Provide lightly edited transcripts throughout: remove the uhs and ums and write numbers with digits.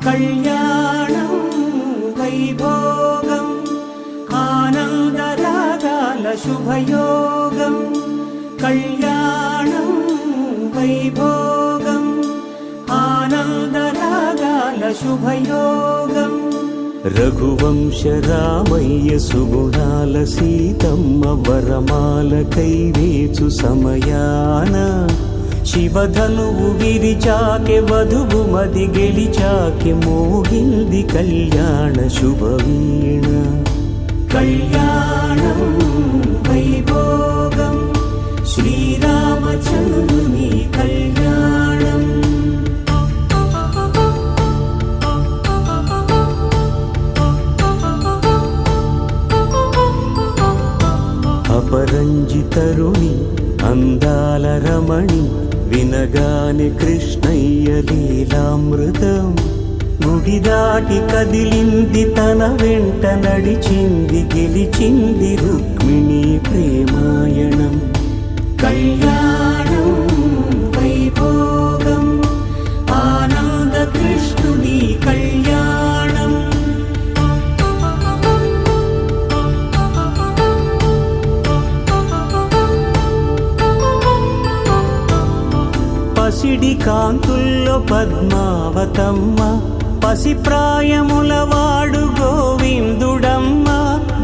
కళ్యాణం వైభోగం ఆనందరాగాల శుభయోగం కళ్యాణం వైభోగం ఆనందరాగాల శుభయోగం రఘువంశ రామయ్య సుగుణాల సీతమ్మ వరమాల కైవేచు సమయాన శివధనువు విరిచాకె వధువు మది గెలిచాకె మోగింది కళ్యాణ శుభవీణ కళ్యాణం వైభోగం శ్రీరామచంద్రుని కళ్యాణం అపరంజి తరుణి అందాల రమణి వినగాని కృష్ణయ్య లీలామృతం గుడి దాటి కదిలింది తన వెంట నడిచింది గెలిచింది రుక్మిణి ప్రేమాయణం కళ్యాణం వైభోగం ఆనంద కృష్ణుని కళ్యాణం పసిడి కాంతుల్లో పద్మావతమ్మ పసిప్రాయముల వాడు గోవిందుడమ్మ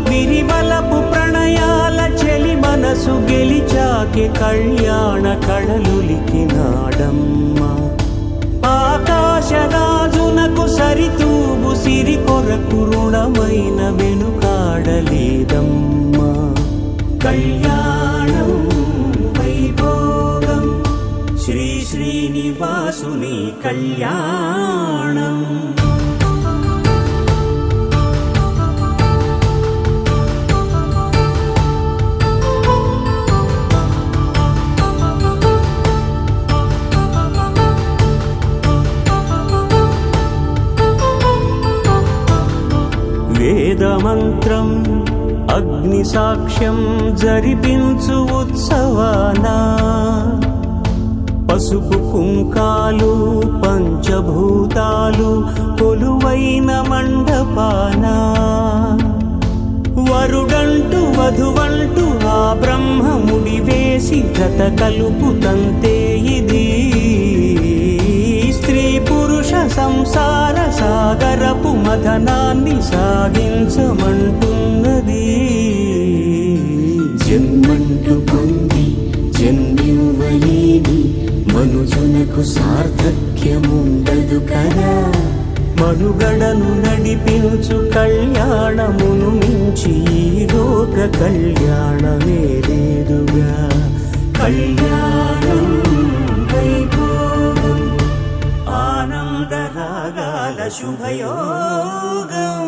విరివలపు ప్రణయాల చెలి మనసు గెలిచాకె కళ్యాణ కళలులికినాడమ్మ ఆకాశరాజునకు సరితూబు సిరి కొరకు రుణమైన వెనుకాడలేదమ్మ కళ్యాణం వైభోగం శ్రీ శ్రీనివాసుని కళ్యాణం వేదమంత్రం అగ్ని సాక్ష్యం జరిపించు ఉత్సవానా పసుపు కుంకాలు పంచభూతాలు కొలువైన మండపాన వరుడంటూ వధువంటూ ఆ బ్రహ్మముడి వేసి జత కలుపుతంతే ఇది స్త్రీ పురుష సంసార సాగరపు మథనాన్ని సాగించమంటున్నది జన్మంటూ పొంది జన్మివ్వలేని మనుజునకు సార్థక్యముండదు కదా మనుగడను నడిపించు కళ్యాణమును మించి ఈ లోక కళ్యాణమే లేదుగా కళ్యాణం వైభోగం ఆనందరాగాల శుభయోగం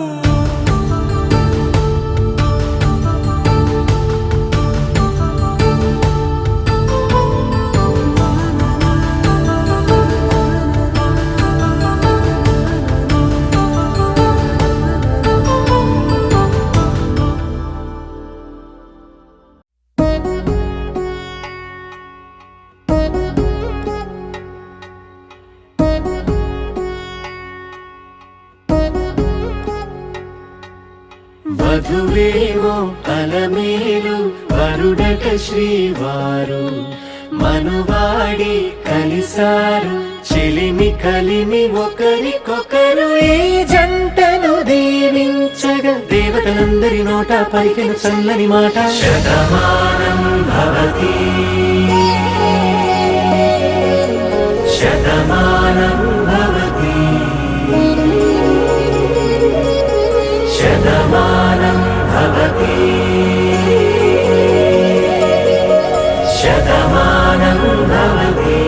వధువేమో అలమేలు వరుడట శ్రీవారు మనువాడి కలిసారు చెలిమి కలిమి ఒకరికొకరు ఈ జంటను దీవించగా దేవతలందరి నోట పలికిన చల్లని మాట శతమానం భవతి శతమానం భవతి శతమానం భవతి శతమానం భవతి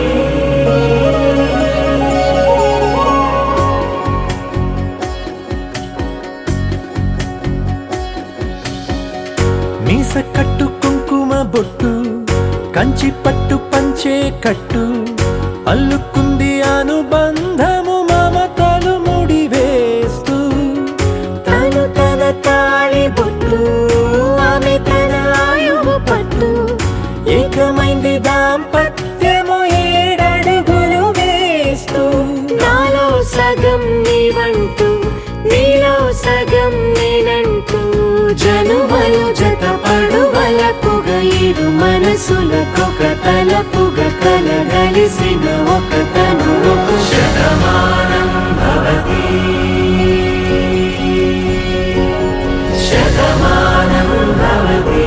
మీస కట్టు కుంకుమ బొట్టు కంచి పట్టు పంచే కట్టు అల్లుకుంది అనుబంధము మమతలు ముడివేస్తూ తను తన తాళి బొట్టు ఆమె తన ఆయువు పట్టు ఏకమైంది దాంపత్యము 7 అడుగులు వేస్తూ నాలో సగం నీవ మనసులకొక తలపుగా కలగలిసిన ఒక తనువు శతమానం భవతి శతమానం భవతి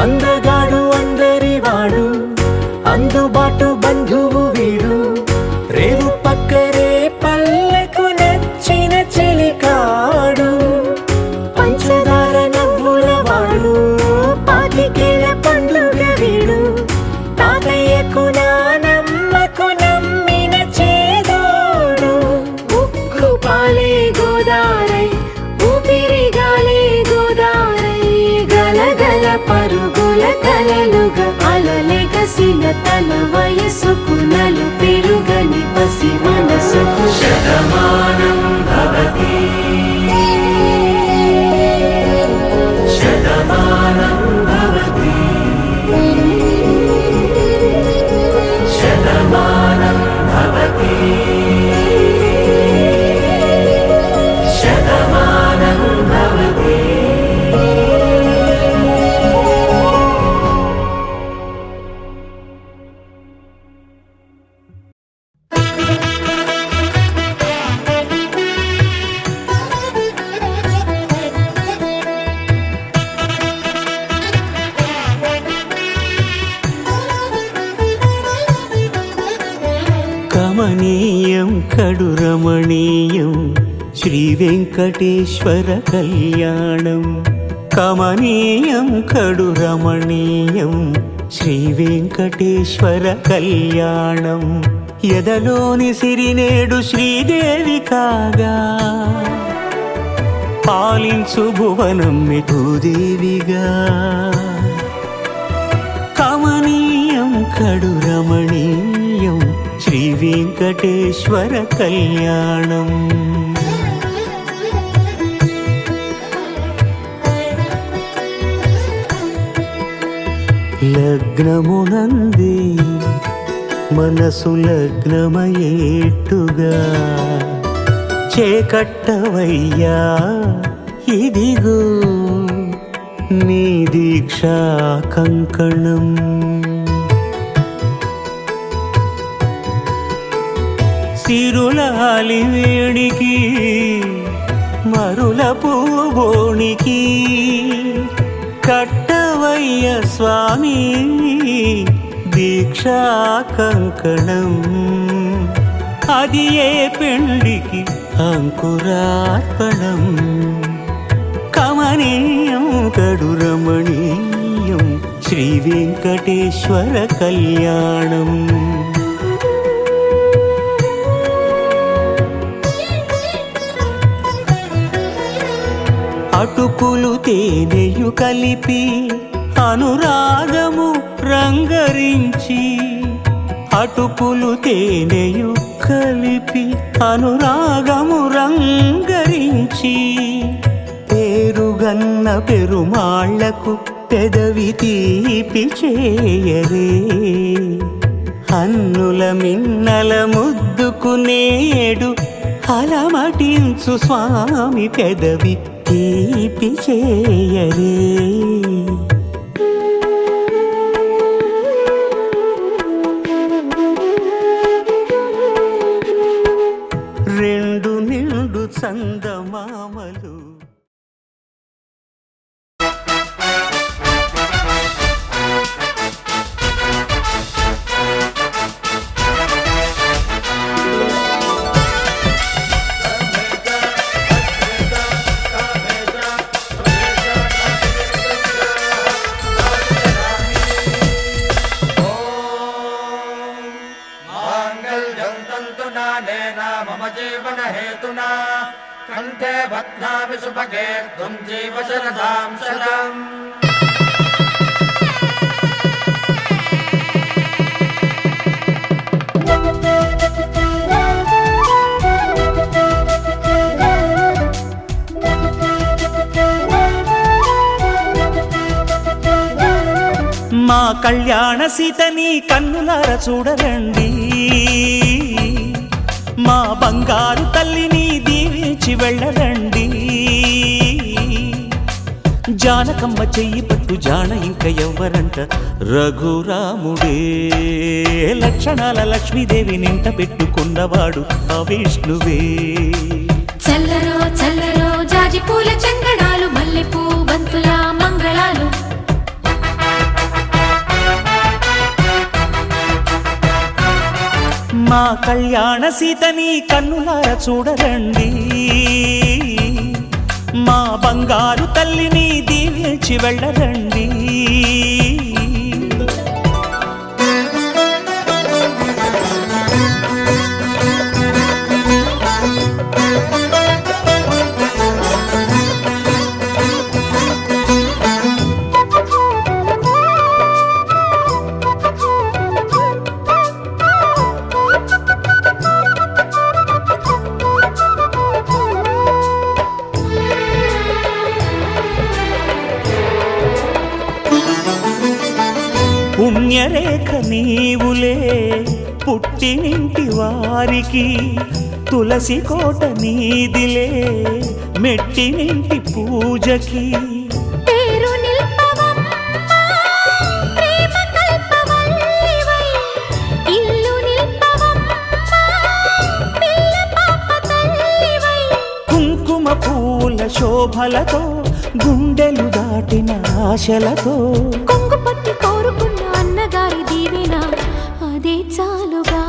అందగాడు అందరివాడు అందుబాటు బంధువు వీడు రేవు పక్కరే పల్లెకు నచ్చిన చెలికాడు పంచదార నవ్వుల వాడు పాతికేల పండుగ వీడు తాతయ్యకు నానమ్మకు నమ్మిన చేదోడు ఉక్కు పాలే గోదారై ఊపిరిగాలే గోదారై గలగల పరుగుల కలలుగా అలలెగసిన తన వయసుకు నలు పెరుగని పసి మనసుకు శతమానం భవతి శతమానం భవతి శతమానం భవతి శతమానం భవతి కమనీయం కడు రమణీయం శ్రీ వెంకటేశ్వర కళ్యాణం కమనీయం కడు రమణీయం శ్రీ వెంకటేశ్వర కళ్యాణం ఎదలోని సిరినేడు శ్రీదేవి కాగా పాలించు భువనం భూదేవిగా కమనీయం కడు రమణీయం శ్రీ వెంకటేశ్వర కళ్యాణం లగ్నమునందే మనసు లగ్నమయేట్టుగా చేకట్టవయ్యా ఇదిగో నీ దీక్షా కంకణం సిరులాలి వేడికి మరుల పూబోనికి కట్టవయ్య స్వామి దీక్షా కంకణం అది ఏ పెండికి అంకురార్పణం కమనీయం కడు రమణీయం శ్రీ వెంకటేశ్వర కళ్యాణం అటుకులు తేనెయు కలిపి అనురాగము రంగరించి అటుకులు తేనెయు కలిపి అనురాగము రంగరించి పేరుగన్న పెరుమాళ్లకు పెదవి తీపి చేయరే అన్నుల మిన్నల ముద్దుకు నేడు అలమటించు స్వామి పెదవి తీపి చేయరే రెండు నిండు చందమామలు मम जीवन हेतुना कंठे बध्नामि सुभगे त्वं जीव शरदां शरम् కళ్యాణ సీతని కన్నులార చూడరండి, మా బంగారు తల్లిని దీవించి వెళ్ళరండి. జానకమ్మ చెయ్యి పట్టు జాన ఇంక ఎవ్వరంట, రఘురాముడే లక్షణాల లక్ష్మీదేవి నింట పెట్టుకున్నవాడు ఆ విష్ణువే. చల్లరో చల్లరో జాజి పూల చంగడాలు, మల్లెపూ బంతుల మంగళాలు. మా కళ్యాణ సీతని కన్నులార చూడరండి, మా బంగారు తల్లిని దీవించి వెళ్ళరండి. పుణ్యరేఖ నీవులే పుట్టినింటి వారికి, తులసి కోట నీదిలే మెట్టినింటి పూజకి. పేరు నిల్పవమ్మ ప్రేమ కల్పవల్లివై, ఇల్లు నిల్పవమ్మ పిల్ల పాప తల్లివై. కుంకుమ పూల శోభలతో గుండెలు దాటిన ఆశలతో, కొంగు పట్టి కోరుకున్న అన్నగారి దీవెన అదే చాలుగా.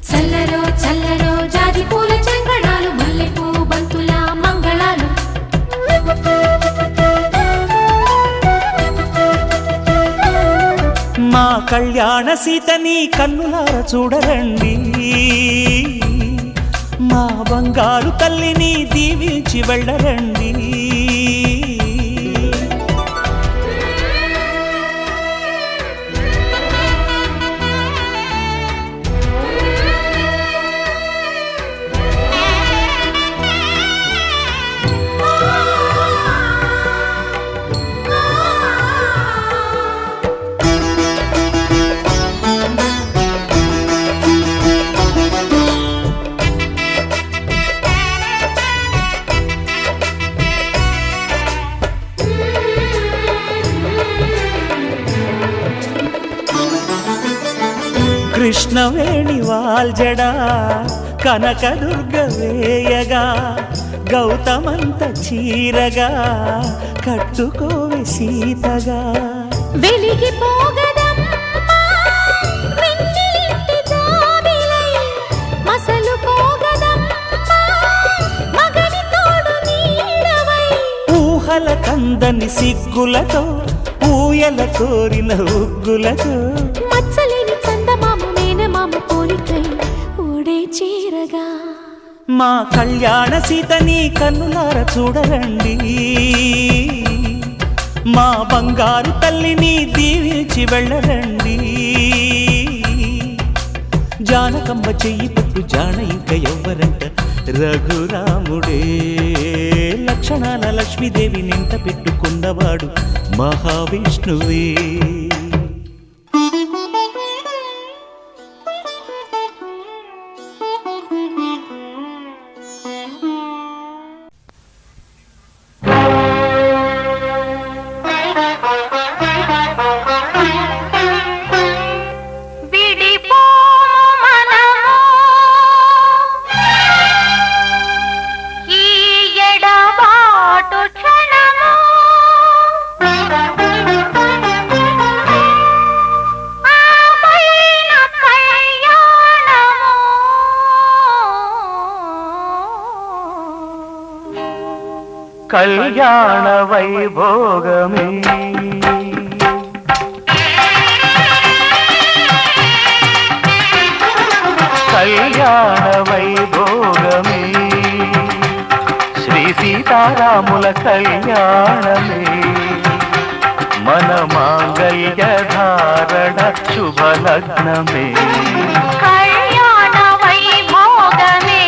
చల్లరో చల్లరో జాజి పూల చంగడాలు, మల్లెపూ బంతుల మంగళాలు. మా కళ్యాణ సీతని కన్నులార చూడరండి, మా బంగారు తల్లిని దీవించి వెళ్ళరండి. కృష్ణవేణి వాల్జడా కనకదుర్గ వేయగా, గౌతమంత చీరగా కట్టుకోవి సీతగా. వెలిగిపోగదమ్మా వెన్నెలింటి జాబిలై, మసలుకోగదమ్మా మగని తోడు నీడవై. ఊహల కందని సిగ్గులతో ఊయల కోరిన ఉగ్గులతో, మచ్చలేని చందమామ మేనమామ పోలికై ఓడే చీరగా. మా కళ్యాణ సీతని కన్నులార చూడరండి, మా బంగారు తల్లిని దీవించి వెళ్ళరండి. జానకమ్మ చెయ్యి పట్టు జాన ఇంక ఎవ్వరంట, రఘురాముడే లక్షణాల లక్ష్మీదేవి నింట పెట్టుకున్నవాడు మహావిష్ణువే. కళ్యాణ వైభోగమే కళ్యాణ వైభోగమే, శ్రీ సీతారాముల కళ్యాణమే. మన మాంగళ్య ధారణ శుభలగ్నమే. కళ్యాణ వైభోగమే,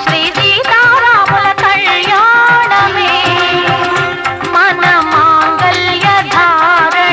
శ్రీ సీతారాముల కళ్యాణమే. మన మాంగళ్య ధారణ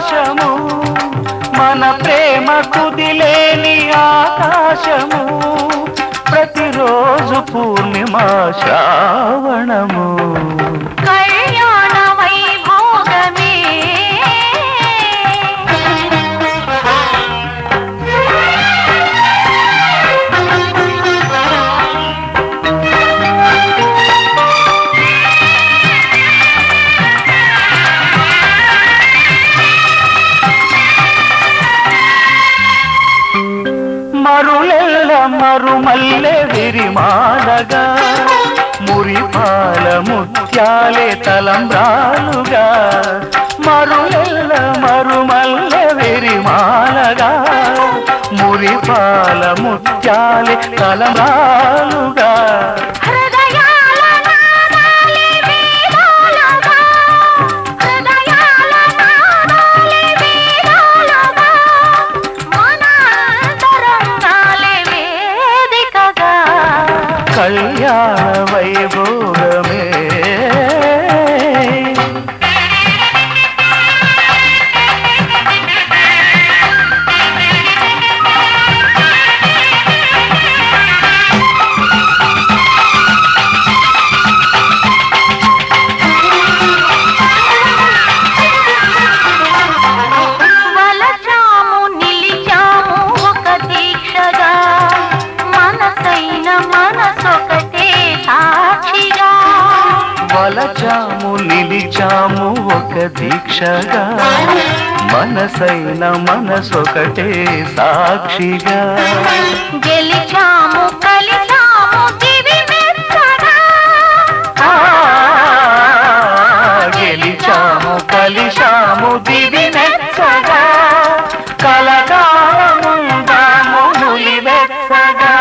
పాశము మన ప్రేమ కుదిలేని ఆకాశము ప్రతిరోజు పూర్ణిమ శ్రావణము కళ్యాణ వైభోగమే మరులెల్ల మరుమల్లె విరిమాలగా మురిపాల ముత్యాలే తలంబ్రాలుగా మరులెల్ల మరుమల్లె విరిమాలగా మురిపాల ముత్యాలే తలంబ్రాలుగా హృదయాల నాదాలే వేదాలుగా హృదయాల నాదాలే వేదాలుగా మన అంతరంగాలే వేదికగా కళ్యాణ వైభోగమే వలచాము నిలిచాము ఒక దీక్షగా మనసైన మనసొకటే సాక్షిగా వలచాము నిలిచాము ఒక దీక్షగా మనసైన మనసొకటే సాక్షిగా గెలిచాము కలిచాము దివి మెచ్చగా గెలిచాము కలిశాము దివి మెచ్చగా కలకాలముందాము నులి వెచ్చగా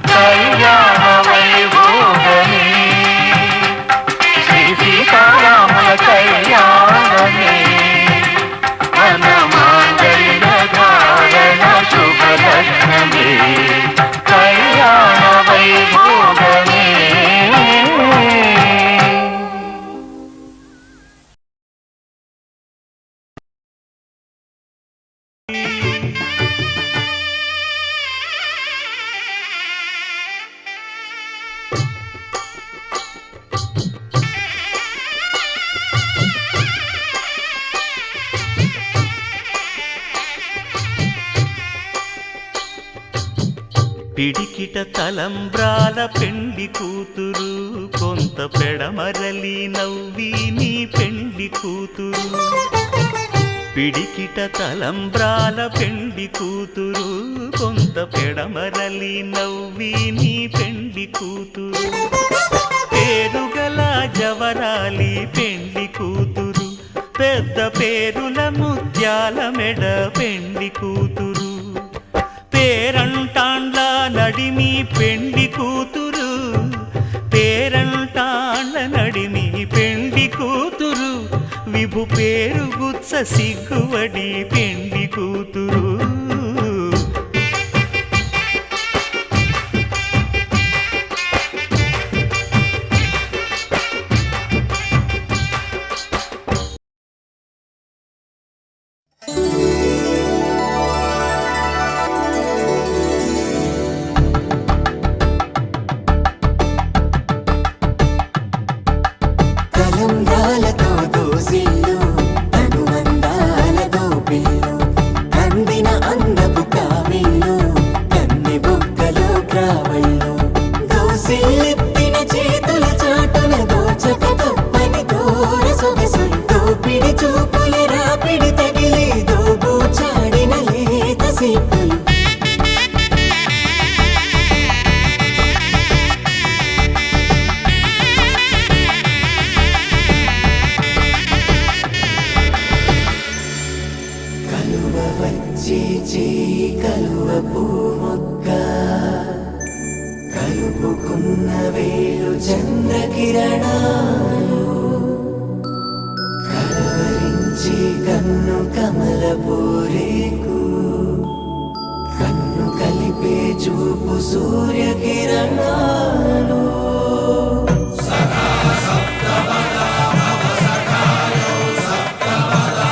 కళ్యాణ వైభోగమే శ్రీ సీతారాముల కళ్యాణమే మన మాంగళ్య ధారణ శుభలగ్నమే కళ్యాణ వైభోగమే పిడికిట తలంబ్రాల పెండి కూతురు కొంత పెడమరలి నవ్వి నీ పెండి కూతురు పిడికిట తలంబ్రాల పెండి కూతురు కొంత పెడమరలి నవ్వి నీ పెండి కూతురు పేరుగల జవరాలి పెండి కూతురు పెద్ద పేరుల ముత్యాల మెడ పెండి కూతురు పేరంటాండ్ల నడిమి పెండి కూతురు పేరంటాండ్ల నడిమి పెండి కూతురు విభు పేరు గుత్స సిగ్గువడి పెండి కూతురు తలంబ్రాలతో దోసిల్లు అనుబంధాలతో పిల్లు అందిన అందపు కావిల్లు కన్ని బుగ్గలు గ్రావళ్ళు దోసిల్లెత్తిన చేతుల చాటున దోచక తప్పని దూర సొగసులు దోపిడి చూపుల రాపిడి తగిలి దోబూచాడిన లేత సీపులు చేయి కలువ పూమొక్క కలుపుకున్న వేలు చంద్రకిరణాలు కలవరించి కన్ను కమల పూరేకు కన్ను కలిపే చూపు సూర్యకిరణాలు సదా సప్తమదా భవ సఖాయో సప్తమదా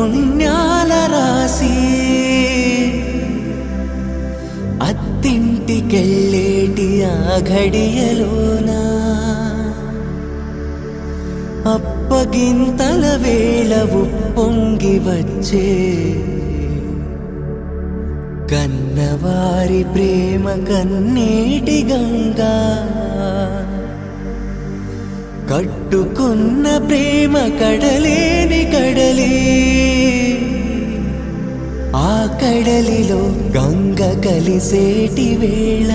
పుణ్యాల రాసి అత్తింటికెళ్ళేటి ఆ ఘడియలోనా అప్పగింతల వేళ ఉప్పొంగి వచ్చే కన్నవారి ప్రేమ కన్నీటి గంగా కట్టుకున్న ప్రేమ కడలేని కడలి ఆ కడలిలో గంగ కలిసేటి వేళ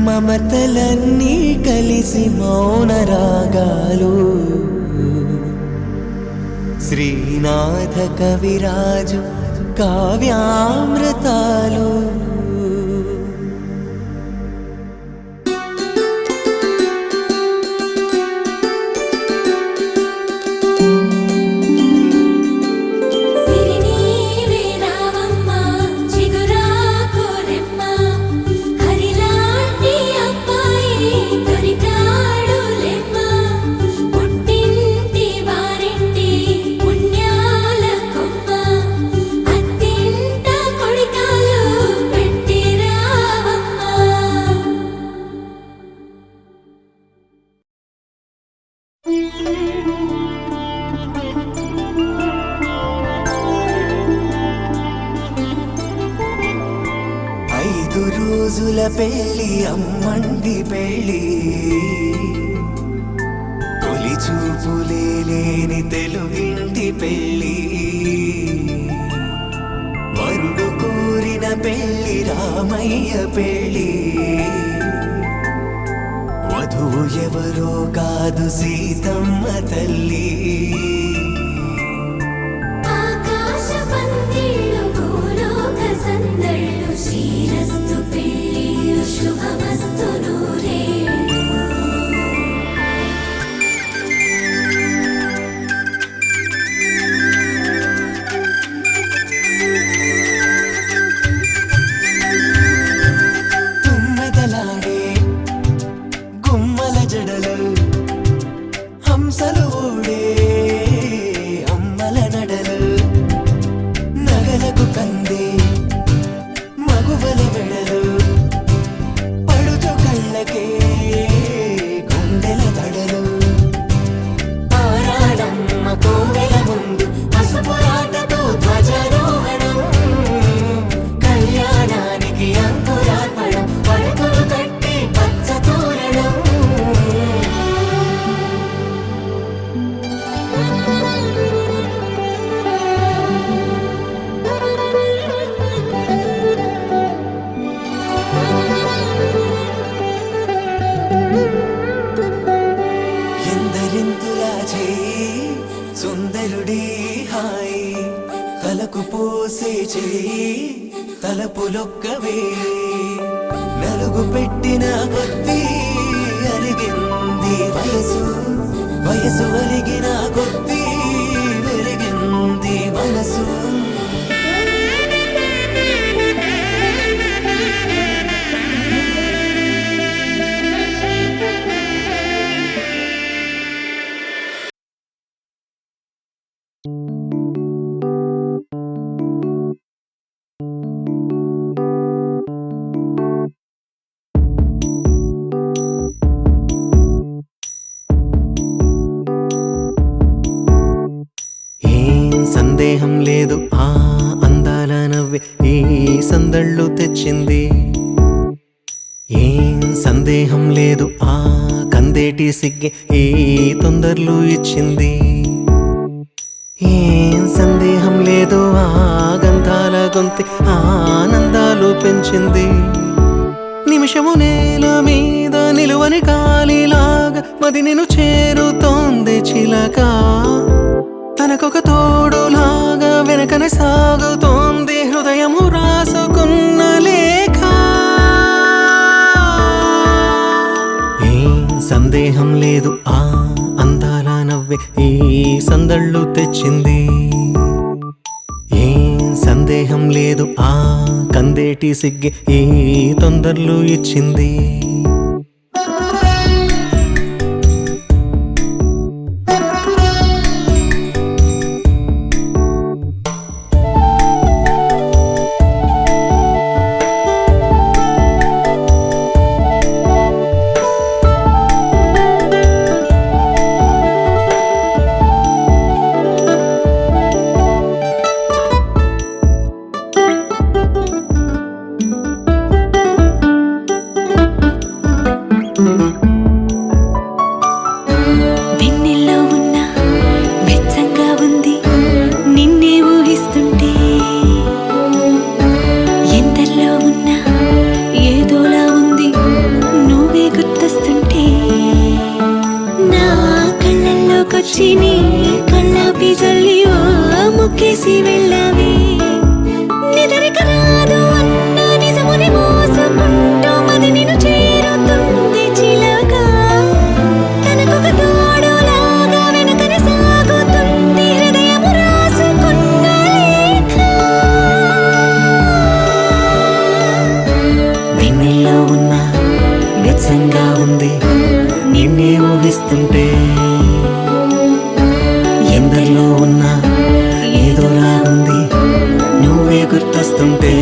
మమతలన్నీ కలిసి మౌన రాగాలు శ్రీనాథ కవిరాజు కావ్యామృతాలు రోజుల పెళ్ళి అమ్మండి పెళ్ళి తొలి చూపులే లేని తెలుగింటి పెళ్ళి వరుడు కోరిన పెళ్ళి రామయ్య పెళ్ళి వధువు ఎవరో కాదు సీతమ్మ తల్లి తలపులొక్కవే నలుగు పెట్టిన కొద్దీ అరిగింది వయసు వయసు అరిగిన కొద్దీ వెలిగింది మనసు సందేహం లేదు ఆ అందాల నవ్వే ఈ సందళ్ళు తెచ్చింది ఏం సందేహం లేదు ఆ కందేటి సిగ్గే ఈ తొందరలు ఇచ్చింది ఏం సందేహం లేదు ఆ గంధాల గొంతి ఆనందాలు పెంచింది నిమిషము నేల మీద నిలువని గాలిలాగా మది నిన్ను చేరుతోంది చిలక తనకొక తోడులాగా వెనకనే సాగుతోంది హృదయము రాసుకున్న లేఖ ఏం సందేహం లేదు ఆ అందాల నవ్వే ఈ సందళ్ళు తెచ్చింది ఏం సందేహం లేదు ఆ కందేటి సిగ్గే ఈ తొందరలు ఇచ్చింది వచ్చి నీ కళ్ళాపి జల్లి ఓ ముక్కేసి వెళ్ళావి నిదరిక రాదు అన్న నిజముని మోసుకుంటూ మది నిన్ను చేరుతుంది చిలక తనకొక తోడులాగా వెనుకనే సాగుతుంది హృదయము రాసుకున్న లేఖ వెన్నెల్లో ఉన్న వెచ్చంగా ఉంది నిన్నే ఊహిస్తుంటే ఎందరిలో ఉన్న ఏదోలా ఉంది నువ్వే గుర్తొస్తుంటే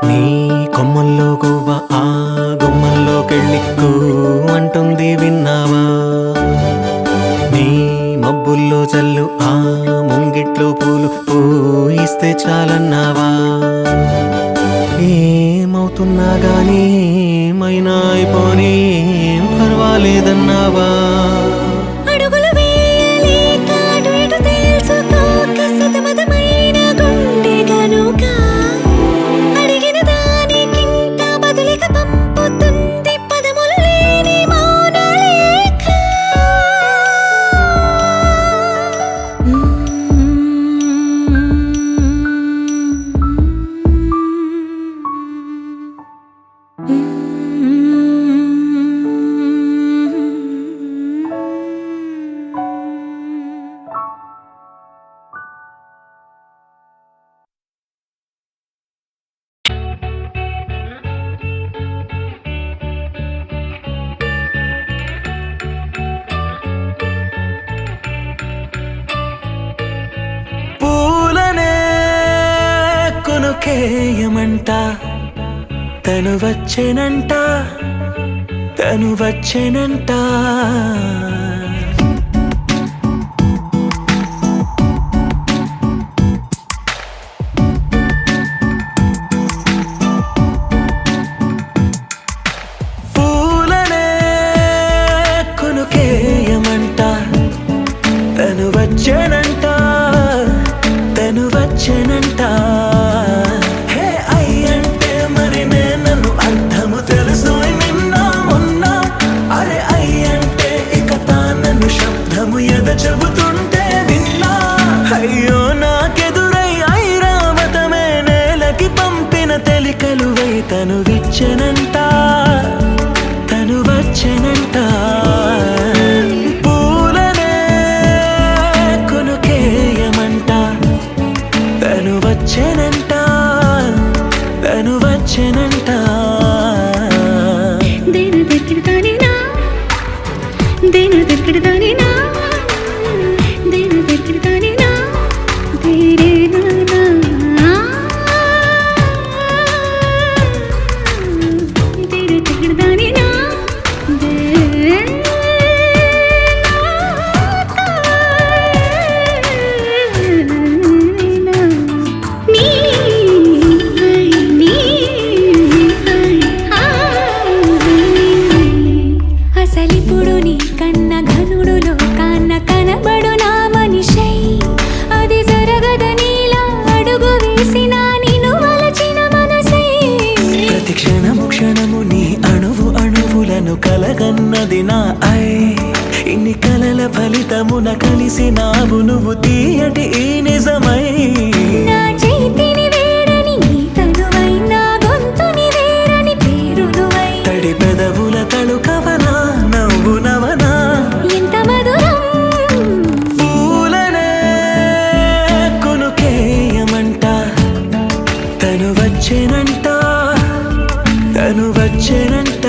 నీ కొమ్మల్లో గువ్వ ఆ గుమ్మల్లోకెళ్ళి కూ అంటుంది విన్నావా నీ మబ్బుల్లో చల్లు ఆ ముంగిట్లో పూలు పూయిస్తే చాలన్నావా ఏమవుతున్నా గానీ ఏమైనా అయిపోనీ ఏం పర్వాలేదన్నావా అడుగులు వేయలేక అటు ఇటు తేల్చుకోక సతమతమైన గుండె గనుక అడిగిన దానికింత బదులిక పంపుతుంది పదములు లేని మౌన లేఖ పూలనే కొనుకేయమంట తను వచ్చేనంట తను వచ్చేనంట పూలనే కొనుకేయమంట తను వచ్చేనంట తను వచ్చేనంట హే అయ్యంటే మరి నన్ను అర్థము తెలుసు నిన్న మొన్న అరే అయ్యంటే ఇక తానను శబ్దము ఎద చెబుతుంటే విన్నా అయ్యో నాకెదురై ఐరావతమే నేలకి పంపిన తెలికలువై తను విచ్చెనంట తను వచ్చెనంట పూలనే కొనుకేయమంట తను వచ్చెనంట తను వచ్చెనంట దేని దగ్గరదానినా దేని దగ్గరదానినా దేని దగ్గరదానినా దేరేనా దేని దగ్గరదానినా అసలిప్పుడు నీ కన్న ఘనుడులో కన్న కనబడు నా మనిషై అది జరగదనిలా అడుగు వేసిన నిన్ను వలచిన మనసై ప్రతి క్షణము క్షణము నీ అణువు అణువులను కలగన్నది నా ఐ ఇన్ని కలల ఫలితమున కలిసినావు నువ్వు తీయటి ఈ నిజమై నా చేతిని వేడని నీ తనువై నా గొంతుని వేరని పేరు నువ్వై తడి పెదవుల తళుకవనా నవ్వు నవనా ఎంత మధురం పూలనే కొనుకేయమంట తను వచ్చేనంట తను వచ్చేనంట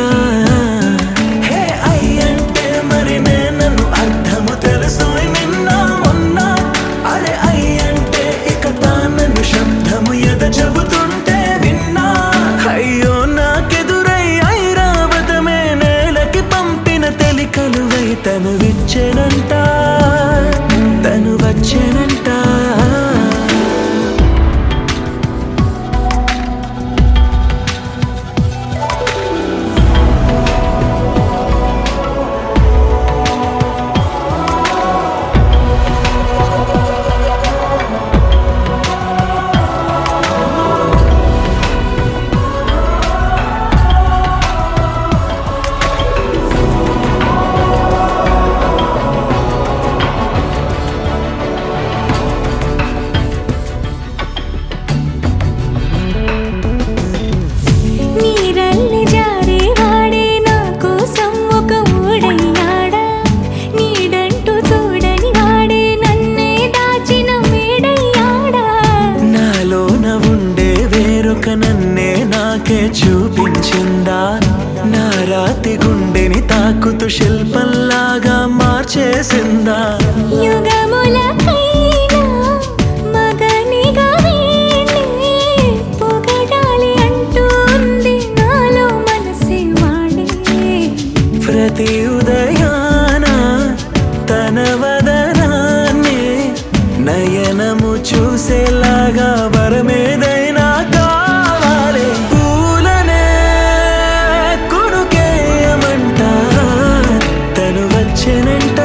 హే అయ్యంటే మరి నన్ను అర్థము తెలుసు నిన్న మొన్న అరే అయ్యంటే ఇక తానను శబ్దము ఎద చెబుతుంటే విన్నా అయ్యో నాకెదురై ఐరావతమే నేలకి పంపిన తెలికలువై తను విచ్చెనంట తను వచ్చెనంట తాకుతూ శిల్పంలాగా మార్చేసిందా యుగములకైనా మగనిగా వీణ్ణి పొగడాలి అంటుంది నాలో మనసే వాడే ప్రతి ఉదయాన తన వదనాన్ని నయనము చూసేలాగా వరమేదైనా కావాలి పూలనే కొనుకేయమంట తను వచ్చెనంట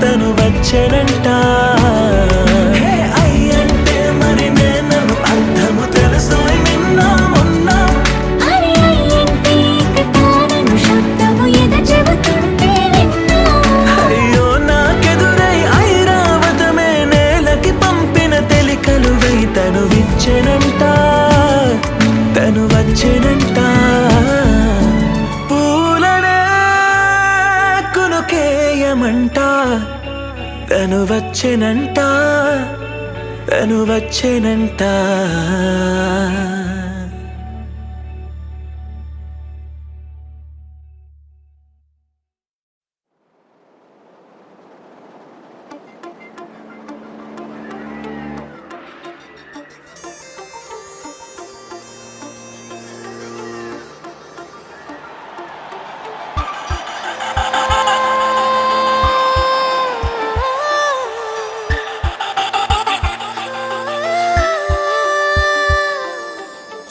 తను వచ్చెనంట హే అయ్యంటే మరి నేను అర్థము తెలుసు నిన్న మొన్న అరే అయ్యంటే ఇక తానను శబ్దము ఎద చెబుతుంటే విన్నా అయ్యో నాకెదురై ఐరావతమే నేలకి పంపిన తెలికలువై తను విచ్చెనంట తను వచ్చెనంట పూలనే కొనుకేయమంట తను వచ్చెనంట తను వచ్చెనంట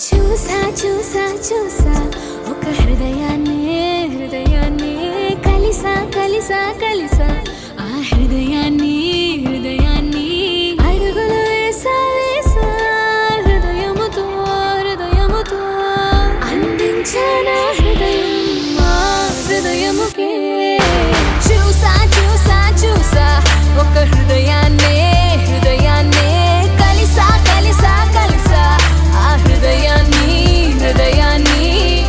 చూసా చూసా చూసా ఒక హృదయాన్ని కలిసా కలిసా కలిసా ఆ హృదయాన్ని అడుగులు వేసా వేసా హృదయముతో అందించానా హృదయం మా హృదయముకే చూసా చూసా చూసా ఒక హృదయాన్ని కలిసా కలిసా కలిసా ఆ హృదయాన్ని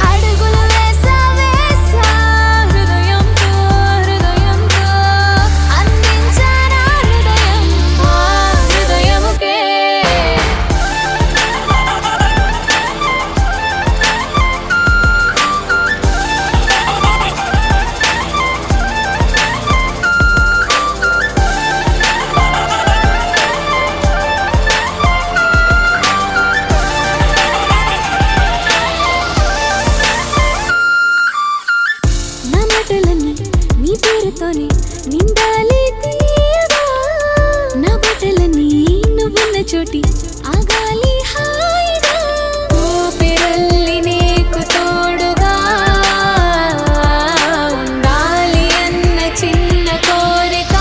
అడుగులు వేసా వేసా హృదయంతో అందించానా హృదయం ఆ హృదయముకే నా మాటలన్నీ నీ పేరుతోనే నిండాలి తీయగా నా బట్టలన్నీ నువ్వున్న చోటి ఆగాలి హాయిగా ఊపిరల్లి నీకు తోడుగా ఉండాలి అన్న చిన్న కోరిక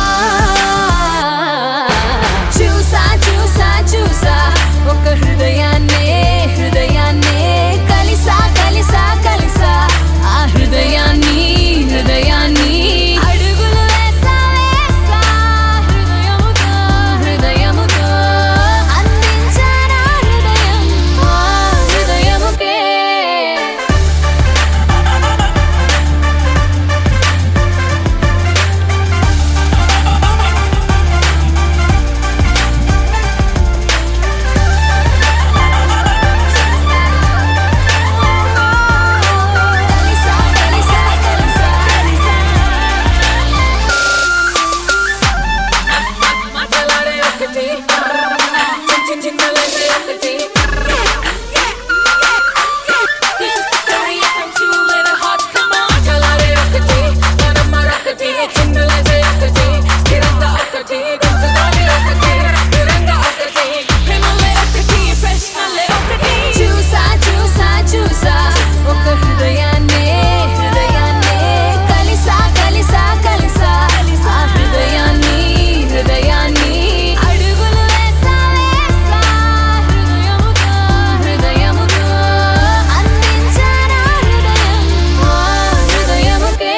చూసా చూసా చూసా ఒక హృదయాన్ని కలిసా కలిసా కలిసా ఆ హృదయాన్ని అడుగులు వేసా వేసా హృదయముతో అందించానా హృదయం ఆ హృదయముకే కలిసా కలిసా కలిసా మాటలాడే ఒకటి చిన్నలైతే ఒకటి This is the story from two little hearts. Come on, మాటలాడే ఒకటి మనం మరొకటి చిన్నలైతే ఒకటి స్థిరంగా ఒకటి గుర్తుగానే ఒకటి స్థిరంగా ఒకటి హిమలే ఒకటి ప్రశ్నలే ఒకటి చూసా చూసా చూసా ఒక హృదయాన్ని కలిసా కలిసా కలిసా ఆ హృదయాన్ని అడుగులు వేసా వేసా హృదయముతో అందించానా హృదయం ఆ హృదయముకే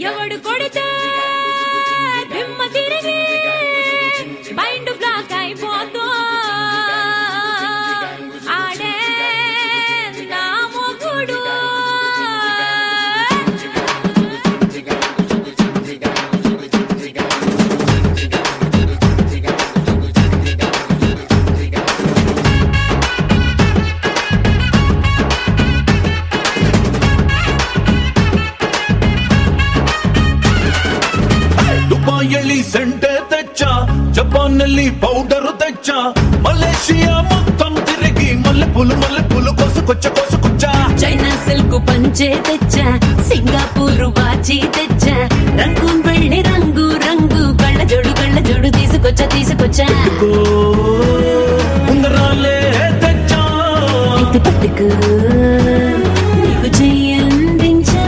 ఎవడు కొడితే దిమ్మ తిరిగి మైండ్ బ్లాక్ అయిపోతూ ఆడే నా మొగుడు ಸೆಂಟೆ ತೆಚ್ಚ ಜಪಾನಲ್ಲಿ ಪೌಡರು ತೆಚ್ಚ ಮಲೇಷಿಯಾ మొత్తం తిరిగి మల్లెపూలు కోసుకొచ్చ చైనా సిల్క్ పంచే తెచ్చా సింగపూర్ వాచి తెచ్చా రంగూన్ వెళ్ళి రంగు రంగు కళ్ళ జోడు తీసుకొచ్చా ఉంగరాలే తెచ్చా ఇది పట్టుకు నీకు చెయ్యందించా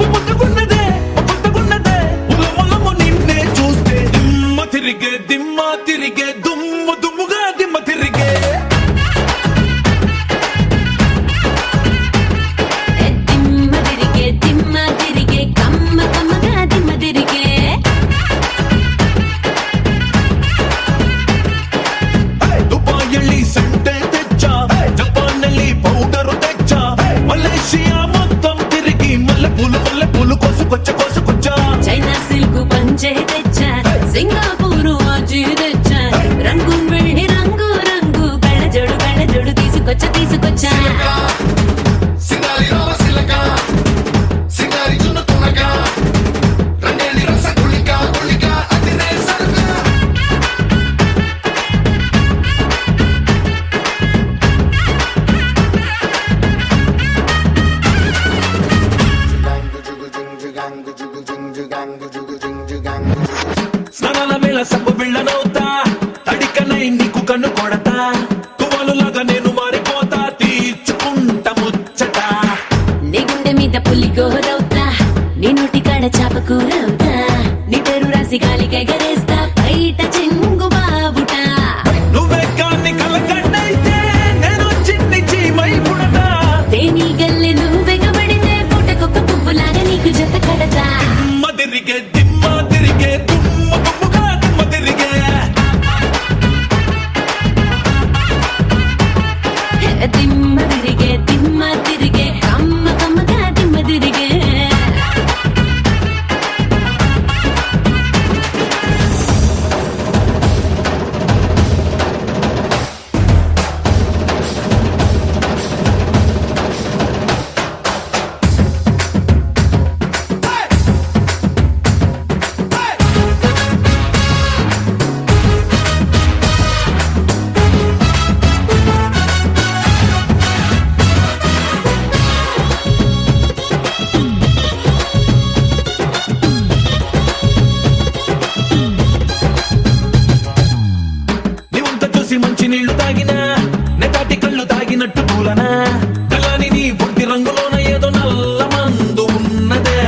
ముట్టుకున్నదే ఉలమలము నిన్నే చూస్తే దిమ్మ తిరిగే దుమ్ముగా దిమ్మ తిరిగే దిమ్మ తిరిగే కమ్మగా దిమ్మ తిరిగే దుబాయ్ సెంటే తెచ్చా జపాన్ పౌడరు తెచ్చా మలేషియా మొత్తం తిరిగి మల్లెపూలు కోసుకొచ్చ చైనా సిల్క్ పంచే తెచ్చా సింగపూర్ వాచి తెచ్చా రంగూన్ వెళ్ళి రంగు రంగు కళ్ళ జోడు తీసుకొచ్చా సింగారి రామ సిలక సింగారి జున్ను తునక రంగేలి రస గుళిక అదిరే సరుక స్నానాల వేళ సబ్బు బిళ్ళనవుతా తడికనై నీకు కన్ను కొడతా తువాలులాగా నేను మారిపోతా తీర్చుకుంట ముచ్చట నీ గుండె మీద పులి గోరవుతా నీ నోటి కాడ చాప కూరవుతా నీ పేరు రాసి గాలికి ఎగరేస్తా బయట చెంగు బాబుట నువ్వే కాన్ని కలకట్టయితే నేను చిన్ని చీమై పుడతా తేనీ గల్లె నువ్వెగబడితే పుట్టకొక్క పువ్వులాగా నీకు జత కడతా దిమ్మ తిరిగే దుమ్ముగా దిమ్మ తిరిగే దిమ్మ తిరిగే కమ్మగా దిమ్మ తిరిగే నీవంత చూసి మంచి నీళ్లు తాగినా నెటాటి కళ్ళు తాగినట్టు పూలనా తెల్లని నీ ఒంటి రంగులోన ఏదో నల్ల మందు ఉన్నదే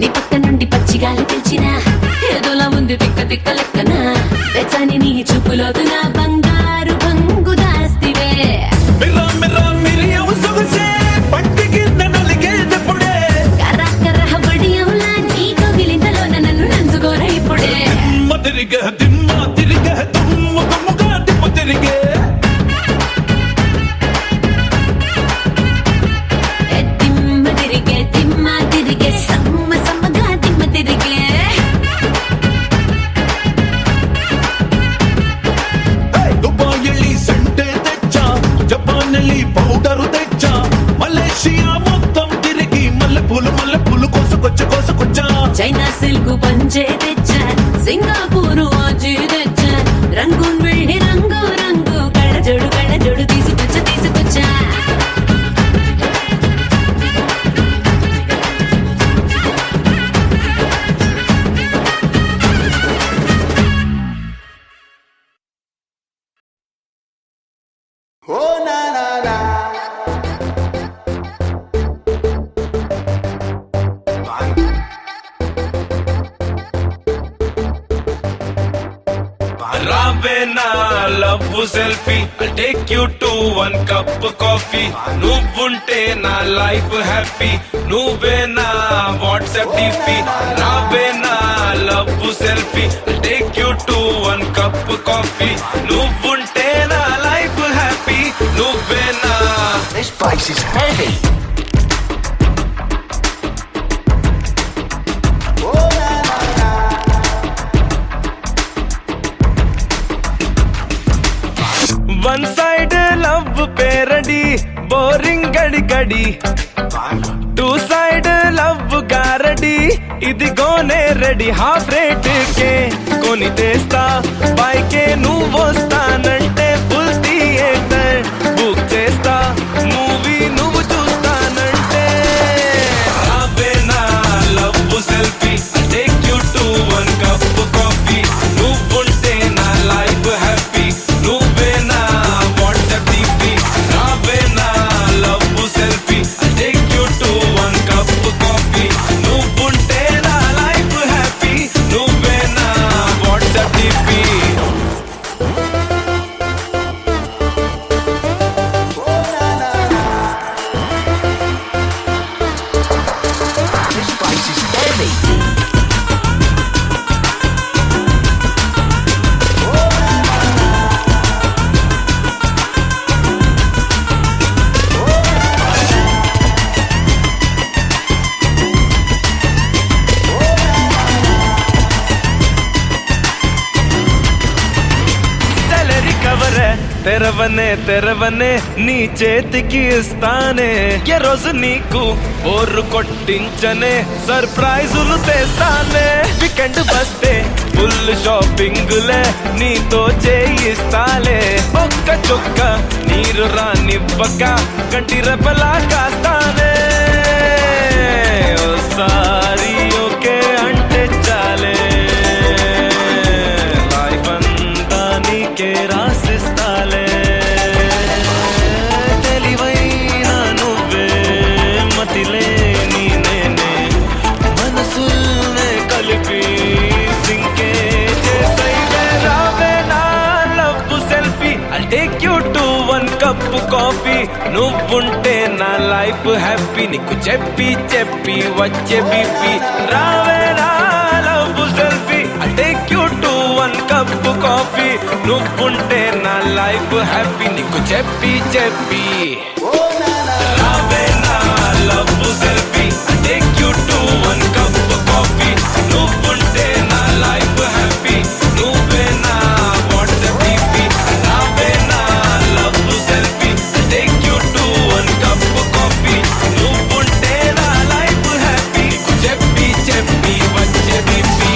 నీ పక్క నుండి పచ్చిగాలి పిలిచినా ఏదోలా ఉంది తిక్క లెక్కన తెచ్చని నీ చూపులోదు నా బంగారు బంగు దాస్తివే మిరియవు సొగసే పట్టి కింద నలిగేదెప్పుడే కర్ర బడియంలా నీ కవిలింతలోన నన్ను నంచుకోర ఇప్పుడే దిమ్మ తిరిగే దుమ్ముగా దిమ్మ తిరిగే దిమ్మ తిరిగే సమ్మగా దిమ్మ తిరిగే దుబాయ్ సెంటే తెచ్చా జపాన్ పౌడరు తెచ్చా మలేషియా మొత్తం తిరిగి మల్లెపూలు కోసుకొచ్చ చైనా సిల్క్ పంచే తెచ్చా సింగపూర్ వాచి తెచ్చా రంగూన్ వెళ్ళి రంగు రంగు కళ్ళ జోడు తీసుకొచ్చా Ravena, love selfie. I'll take you to one cup of coffee. Nuvunte na life happy. Nuvena, WhatsApp DP. Ravena, love selfie. I'll take you to one cup of coffee. Nuvunte na life happy. Nuvena. This place is heavy. One side love parody, boring gadi gadi. Two side love garadi, ఇదిగోనే ready half rate కే కొని తెస్తా బైకే నువ్వు వస్తానంటే full theatre book చేస్తా movie నువ్వు చూస్తానంటే రావే నా love selfie take you to one cup coffee నువ్వుంటే నా లైఫ్ హ్యాపీ నువ్వే నా వాట్సాప్ డిపి రావే నా love selfie take you to one cup coffee నువ్వుంటే నా లైఫ్ హ్యాపీ నువ్వే నా WhatsApp DP This spice is heavy. Salary cover తెరవనే నీ చేతికి ఇస్తానే ఏ రోజు నీకు బోర్రు కొట్టించనే సర్ప్రైజులు తెస్తానే వీకెండ్ వస్తే ఫుల్ షాపింగులే నీతో చేయిస్తాలే ఒక్క చొక్క నీరు రానివ్వక కంటి రెపలా కాస్తానే ఓసారి ఓకే అంటే చాలే లైఫ్ అంతా నీకే రాసిస్తాలే తెలివైన నువ్వే మతిలే నేనే మనసుల్నే కలిపి సింకే చేసైవే రావే నా love selfie I'll take you to one cup coffee నువ్వుంటే నా లైఫ్ హ్యాపీ నీకు చెప్పి చెప్పి వచ్చే బీపీ రావే నా love selfie I'll take you to one cup coffee నువ్వుంటే నా లైఫ్ హ్యాపీ నీకు చెప్పి చెప్పి రావే నా love selfie I'll take you to one cup coffee నువ్వుంటే నా లైఫ్ హ్యాపీ నువ్వే నా వాట్సాప్ డిపి రావే నా love selfie I'll take you to one cup coffee నువ్వుంటే నా లైఫ్ హ్యాపీ నీకు చెప్పి చెప్పి వచ్చే BP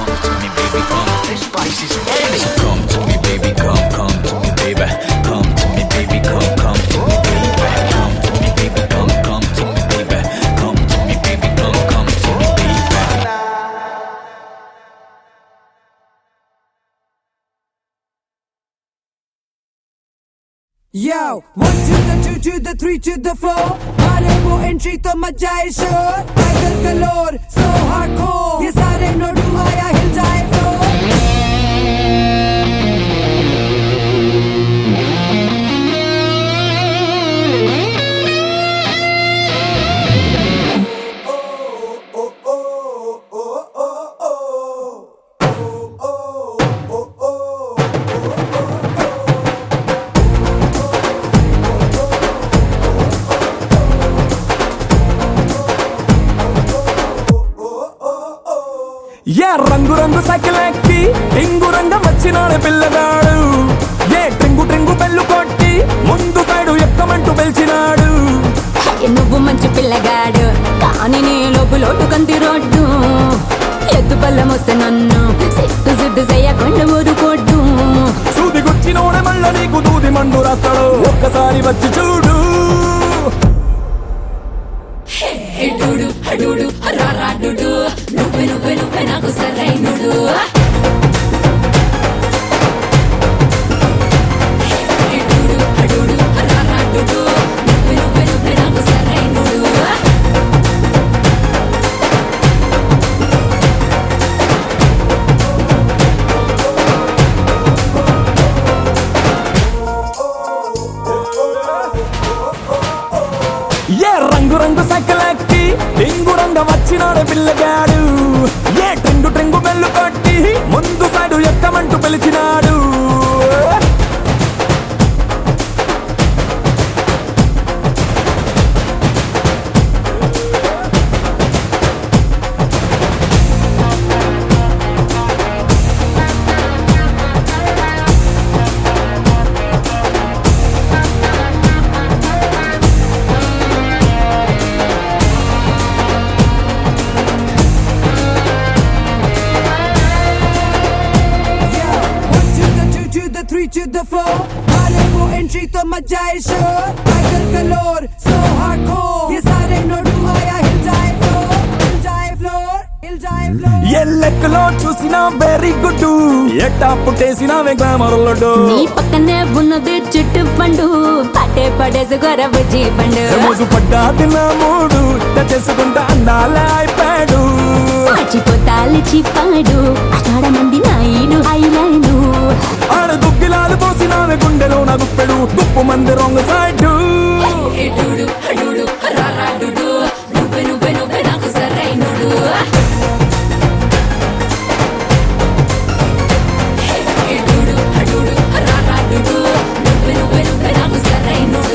This spice is heavy. Come to me, baby, come to me, baby. Come to me, baby, come to me, baby. Come to me, baby, come to me, baby. Come to me, baby, come to me, baby. Yo, 1 to the 2 to the 3 to the 4 मारे वो entry तो मचाए शोर tiger कलोर so hardcore ये सारे नोडू आया हिल जाए floor ఏ రంగు రంగు సైకిల్ ఎక్కి టింగు రంగం వచ్చినాడు పిల్లగాడు ఏ ట్రింగు ట్రింగు బెల్లు కొట్టి ముందు సైడు ఎక్కమంటూ పిలిచినాడు నువ్వు మంచి పిల్లగాడు కానీ నీ లోపు లోటు కంది రోడ్డు ఎద్దు పళ్ళం వస్తే నన్ను సిద్దు చేయకుండా ఊరుకోడ్డు సూది గుచ్చినోడే మళ్ళా నీకు దూది మండు రాస్తాడు ఒక్కసారి వచ్చి చూడు డూడు డూడు రారాడు నువ్వే నాకు సరైనడు డూడు రారాడు నువ్వే నాకు సరైనడు ఏ రంగు రంగు సైకిల్ ఎక్కి టింగు రంగం వచ్చినాడు పిల్లగాడు ఏ ట్రింగు ట్రింగు బెల్లు కొట్టి ముందు సైడు ఎక్కమంటూ పిలిచినాడు मारे वो एंट्री तो मचा है शोर टाइगर कलोर सो हार्डकोर ये सारे नोडू आया हिल जाए फ्लोर हिल जाए फ्लोर हिल जाए फ्लोर ఏ లెక్కలో చూసినా వెరీ గుడ్ ఎట్టా పుట్టేసినా గ్లామర్లోడు నీ పక్కనే ఉన్నది చుట్టు పండు పట్టే పడేసి గొరబుజ్జి పండు మోజు పడ్డా తిన్న మూడు చేసుకుంటా అందాల అయిపోయాడు మర్చిపోతాలి చిప్పాడు అక్కడ మంది నాయుడు ఐలాండు ఆడ గుగ్గిలాలు పోసినావే గుండెలో నా గుప్పెడు గుప్పు మంది రొంగ సైడు నువ్వే నువ్వే నువ్వే నాకు సరైనడు నువ్వే నువ్వే నువ్వే నాకు సరైనడు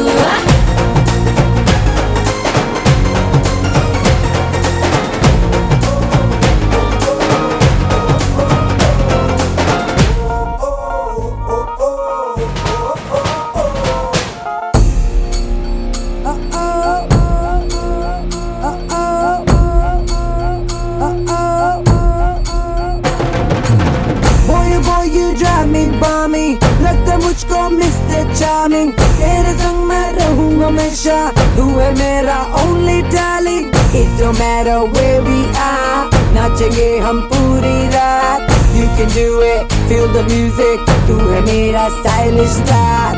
लगता मुझको मिस्टर चार्मिंग तेरे संग मैं रहूं हमेशा तू है मेरा only darling it don't matter where we are नाचेंगे हम पूरी रात you can do it feel the music तू है मेरा stylish star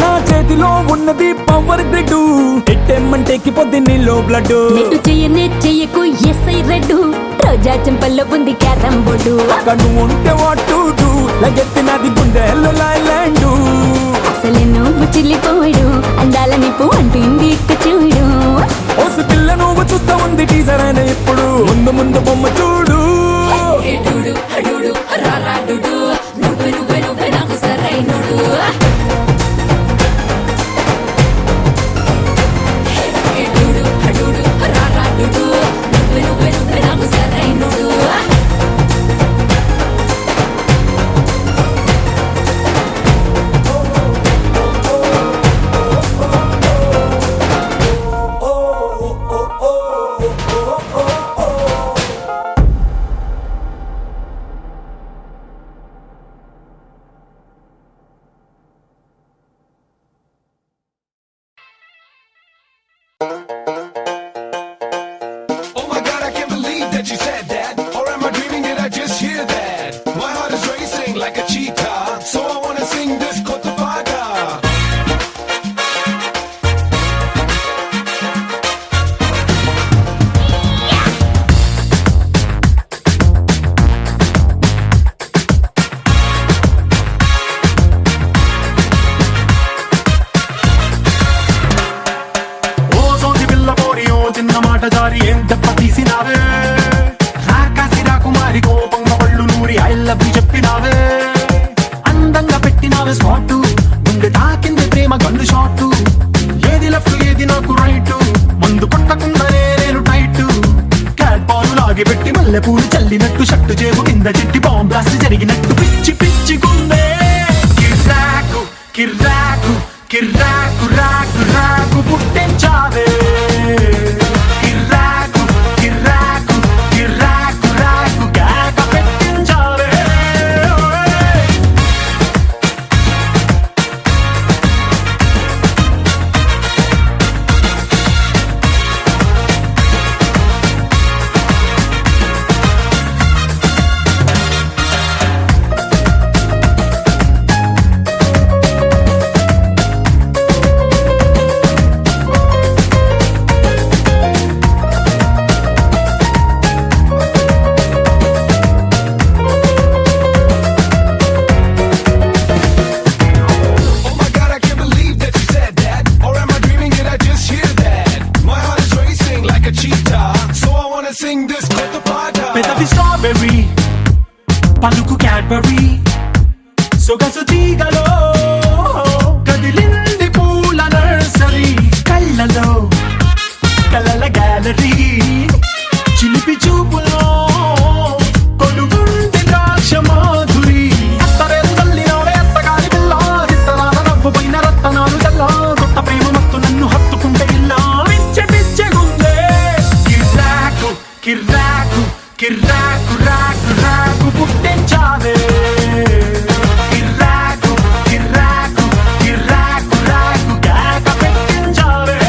నా చేతిలో ఉన్నది పవర్ గ్రిడ్ ఎట్టేమంటే పొద్దు నీలో బ్లడ్ నెట్టు చెయ్యనే చెయ్యకు ఎస్ఐ రెడ్డు రోజా చెంపల్లో ఉంది క్యారం బోర్డు కన్ను ఉంటే వాటు లగెత్తినది గుండెల్లో లైలాండు అసలు నువ్వు చిల్లిపోడు అందాల నిప్పు అంటుంది ఇక్క చూడు ఓసు పిల్ల నువ్వు చూస్తా ఉంది టీజర్ అయిన ఇప్పుడు ముందు ముందు బొమ్మ చూడు నువ్వే నువ్వే నువ్వే నాకు సరైనడు నువ్వే నువ్వే నువ్వే నాకు సరైనడు Oh my god, I can't believe that you said that. Or am I dreaming? Did I just hear that? My heart is racing like a cheetah, so I wanna sing this Kotabaga. ఓ సోది పిల్ల పోరి ఓ చిన్న మాట జారి ఏం దెబ్బ తీసినావే రాకాసి రాకుమారి కోపంగా పళ్ళు నూరి ఐ లవ్ యు చెప్పినావే అందంగా పెట్టినావే స్పాట్ గుండె తాకింది ప్రేమ గన్ను షాట్ ఏది లెఫ్ట్ ఏది నాకు రైట్ ముందు కొట్టకుండానే నేను టైట్ క్యాట్ బాల్ లాగి పెట్టి మల్లె పూలు చల్లినట్టు షట్టు చేపు కింద చిట్టి బాంబ్ బ్లాస్ట్ జరిగినట్టు పిచ్చి పిచ్చి గుండె కిర్రాకు కిర్రాకు కిర్రాకు రాకు రాకు పుట్టించావే కిర్రాకు కిర్రాకు కిర్రాకు రాకు కేక పెట్టించావే Oh my god, I can't believe that you said that. Or am I dreaming? Did I just hear that? My heart is racing like a cheetah, so I wanna sing this Kotabaga. పెదవి strawberry పలుకు Cadbury సొగసు తీగలో కదిలింది పూల nursery కళ్ళలో కలల gallery చిలిపి చూపులో కొలుగుంది ద్రాక్ష మాధురి అత్తరేదు తల్లినవే అత్తగారి పిల్ల సిత్తరాన నవ్వు పోయిన రత్తనాలు చల్ల కొత్త ప్రేమ మత్తు నన్ను హత్తుకుంటే ఇల్లా పిచ్చ పిచ్చగుందే కిర్రాకు కిర్రాకు కిర్రాకు రాకు రాకు పుట్టించావే కిర్రాకు కిర్రాకు కిర్రాకు రాకు కేక పెట్టించావే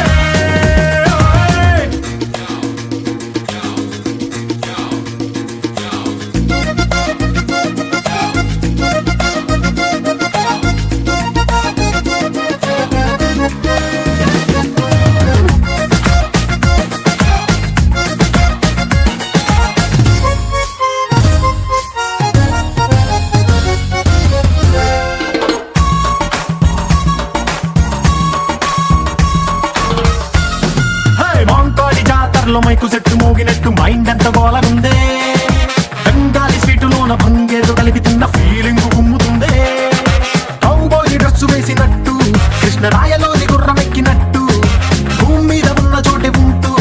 మైకు సెట్టు మోగినట్టు మైండ్ ఎంత గోలనుందే బెంగాలీ స్వీటులోన భంగేదో కలిపి తిన్న ఫీలింగ్ గుమ్ముతుందే కౌబోయి డ్రెస్సు వేసినట్టు కృష్ణరాయలోని గుర్రమెక్కినట్టు భూమి మీద ఉన్న చోటే ఉంటూ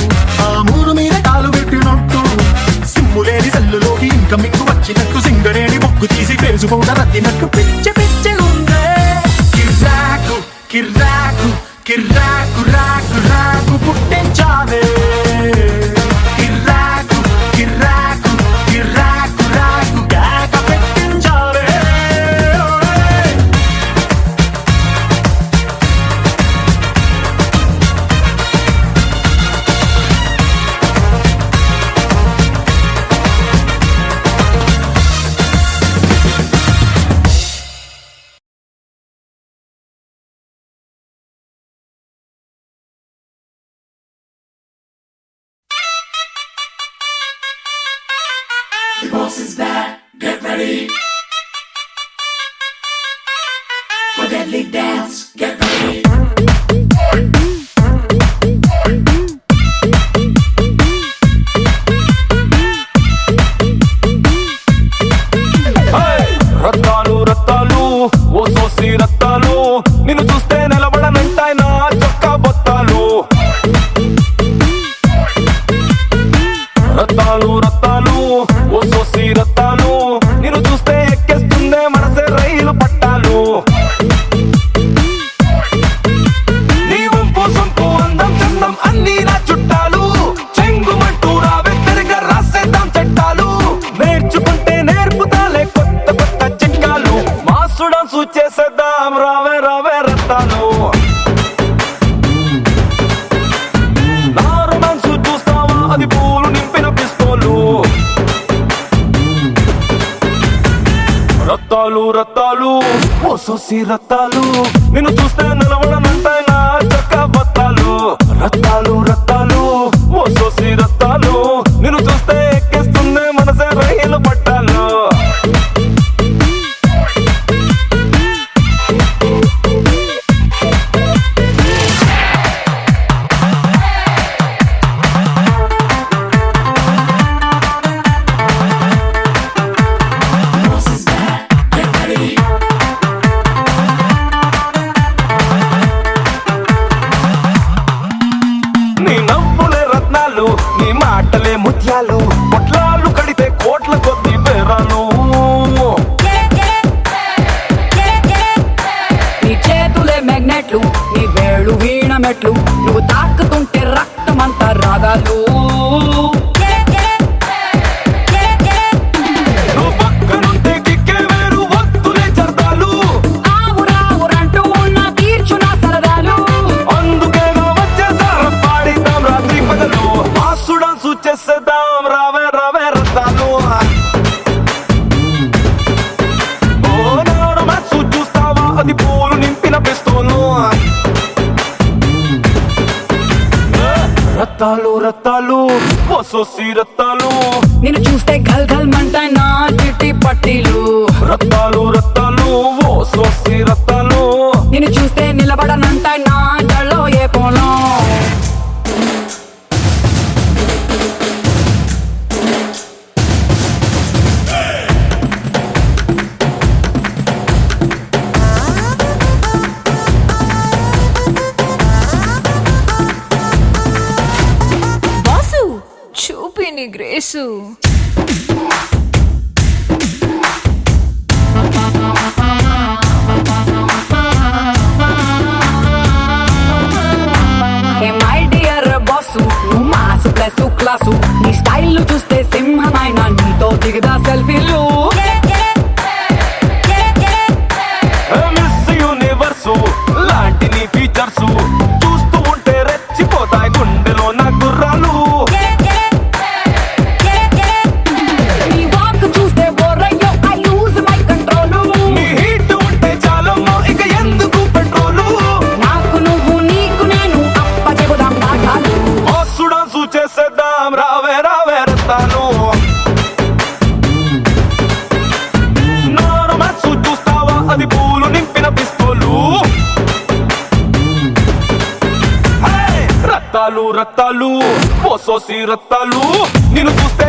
ఆ మూరు మీద కాలు పెట్టినట్టు సిమ్ములేని సెల్లులోకి ఇంకా మింగు వచ్చినట్టు సింగరేణి బొగ్గు తీసి ఫేసు పౌడర్ అద్దినట్టు పిచ్చ పిచ్చ ఉందే కిర్రాకు కిర్రాకు కిర్రాకు రాకు రాకు పుట్టించావే కిర్రాకు కిర్రాకు కిర్రాకు రాకు కేక పెట్టించావే The boss is back, get ready for deadly dance, get ready. Rattalu Rattalu ఓ సోసి రత్తాలు నిన్ను చూస్తే నిలబడనంటాయి నా చొక్కా బొత్తాలు రత్తాలు రత్తాలు ఓ సోసి రత్తాలు నిన్ను చూస్తే ఎక్కేస్తుందే మనసే రైలు పట్టాలు నీ వంపు సొంపు అందం చందం అన్నీ నా చుట్టాలు చెంగుమంటూ రావే తిరిగా రాసేద్దాం చట్టాలు నేర్చుకుంటే నేర్పుతాలే కొత్త కొత్త చిట్కాలు మాసు డాన్సు చేసేద్దాం రావే రావే రత్తాలు నా రొమాన్సు చూస్తావా అది పూలు నింపిన పిస్తోలు రత్తాలు రత్తాలు ఓ సోసి రత్తాలు నిన్ను చూస్తే నిలబడనంటాయి నా చక్క బత్తాలు రత్తాలు రత్తాలు ఓ సోసి రత్తాలు నిన్ను చూస్తే ఎక్కేస్తుంది మనసే రైలు పట్టాలు నీ నవ్వులే రత్నాలు నీ మాటలే ముత్యాలు పొట్లాలు కడితే కోట్ల కొద్ది బేరాలు నీ చేతులే మ్యాగ్నెట్లు నీ వేళ్ళు వీణ మెట్లు నువ్వు తాకుతుంటే రక్తమంతా రాగాలు నువ్వు పక్కనుంటే కిక్కే వేరు వత్తులే చర్దాలు ఆవురావురంటూ ఉన్న తీర్చు నా సరదాలు అందుకేగా వచ్చేసారు పాడిద్దాం రాత్రి పగలు మాసు డాన్సు చేసేద్దాం రావే రావే రత్తాలు ఓ నాడు మనసు చూస్తావా అది పూలు నింపిన పిస్తోలు రత్తాలు రత్తాలు ఓ సోసి రత్తాలు నిన్ను చూస్తే గల్ గల్ మంటాయి నా చిట్టి పట్టీలు రత్తాలు రత్తాలు ఓ సోసి రత్తాలు నిన్ను చూస్తే నిలబడనంటాయి నా జల్లో ఏ పోలో బాసు చూపి నీ grace hey my dear boss నువ్వు మాసు ప్లస్ మాసు క్లాసు నీ స్టైల్ చూస్తే సింహమైన నీతో దిగదా సెల్ఫీలు మిస్ యూనివర్స్ లాంటి నీ ఫీచర్స్ చూస్తూ ఉంటే రెచ్చిపోతాయి గుండెలో నా గుర్రాలు నీ వాక్ చూస్తే బోరయ్యో ఐ లూజ్ మై కంట్రోల్ నీ హీట్ ఉంటే చాలమ్మా ఇక ఎందుకు పెట్రోలు నాకు నువ్వు నీకు నేను అప్ప చెబుదాం పాఠాలు డాన్సు చేసేద్దాం రావే రావే రత్తాను నాను మనసు చూస్తావా అది పూలు నింపిన పిస్తోలు రత్తాలు రత్తాలు పోసోసి రత్తాలు నిన్ను చూస్తే